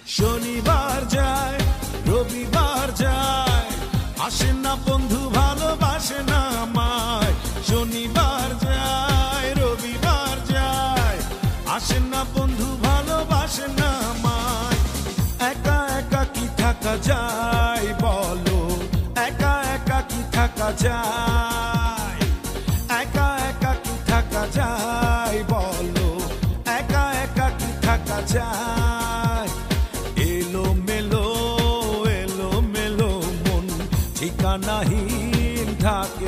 শনিবার যায় রবিবার যায়, আসে না বন্ধু ভালোবাসে না আমায়। শনিবার যায় রবিবার যায়, আসে না বন্ধু ভালোবাসে না আমায়। একা একা কি থাকা যায় বলো, একা একা কি থাকা যায়, একা একা কি থাকা যায় বলো, একা একা কি থাকা যায়। এলো মেলো মন ঠিকানাহীন থাকে।